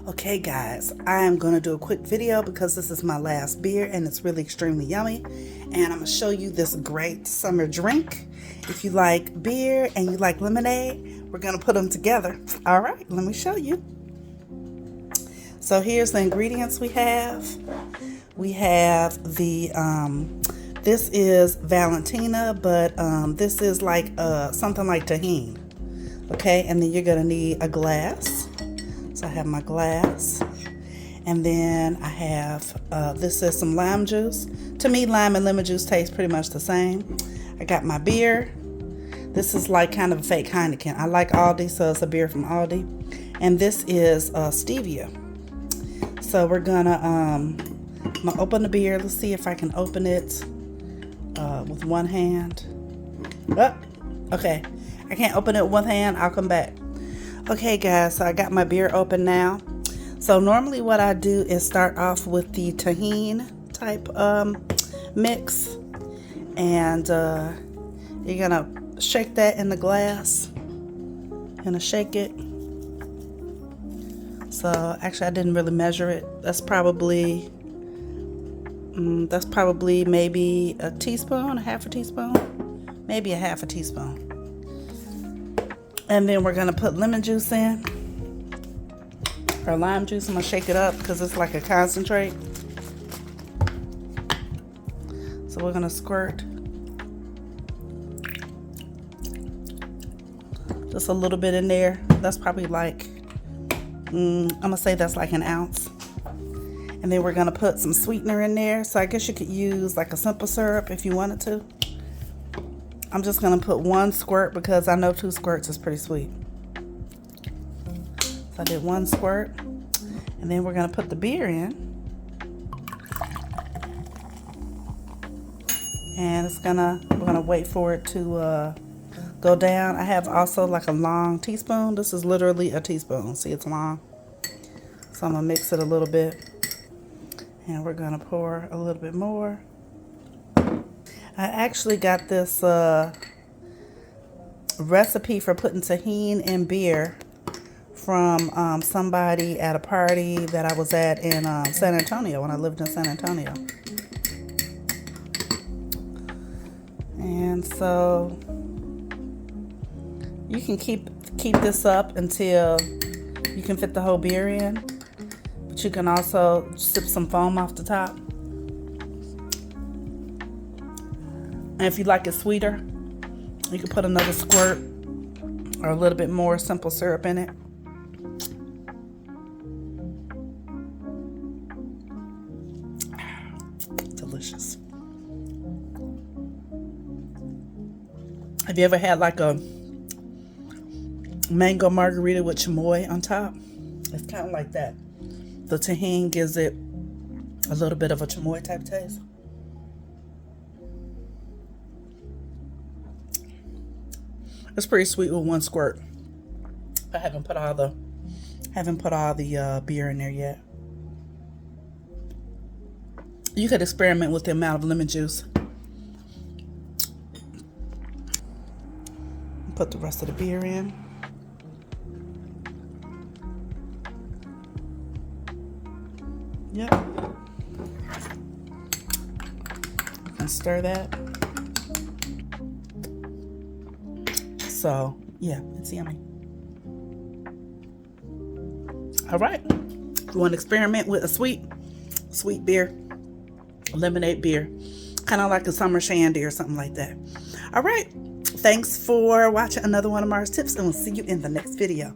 Okay guys, I am going to do a quick video because this is my last beer and it's really extremely yummy. And I'm going to show you this great summer drink. If you like beer and you like lemonade, we're going to put them together. All right, let me show you. So here's the ingredients we have. We have the, this is Valentina, but this is like something like Tajín. Okay, and then you're going to need a glass. So I have my glass, and then I have, this is some lime juice. To me, lime and lemon juice taste pretty much the same. I got my beer. This is like kind of a fake Heineken. I like Aldi, so it's a beer from Aldi. And this is stevia. So we're gonna, I'm gonna open the beer. Let's see if I can open it with one hand. Oh, okay. I can't open it with one hand. I'll come back. Okay guys, so I got my beer open now. So normally what I do is start off with the Tajín type mix, and you're gonna shake that in the glass. Gonna shake it. So actually I didn't really measure it. That's probably maybe a teaspoon, a half a teaspoon, maybe a half a teaspoon. And then we're gonna put lemon juice in, or lime juice. I'm gonna shake it up because it's like a concentrate. So we're gonna squirt just a little bit in there. That's probably like, I'm gonna say that's like an ounce. And then we're gonna put some sweetener in there. So I guess you could use like a simple syrup if you wanted to. I'm just gonna put one squirt because I know 2 squirts is pretty sweet. So I did 1 squirt, and then we're gonna put the beer in, and we're gonna wait for it to go down. I have also like a long teaspoon. This is literally a teaspoon. See, it's long. So I'm gonna mix it a little bit, and we're gonna pour a little bit more. I actually got this recipe for putting Tajín in beer from somebody at a party that I was at in San Antonio when I lived in San Antonio. And so you can keep this up until you can fit the whole beer in, but you can also sip some foam off the top. And if you like it sweeter, you can put another squirt or a little bit more simple syrup in it. Delicious. Have you ever had like a mango margarita with chamoy on top? It's kind of like that. The Tajín gives it a little bit of a chamoy type taste. It's pretty sweet with 1 squirt. I haven't put all the beer in there yet. You could experiment with the amount of lemon juice. Put the rest of the beer in. Yep. And stir that. So yeah, it's yummy. All right, you want to experiment with a sweet beer, lemonade beer, kind of like a summer shandy or something like that. All right, thanks for watching another one of Mars Tips, and we'll see you in the next video.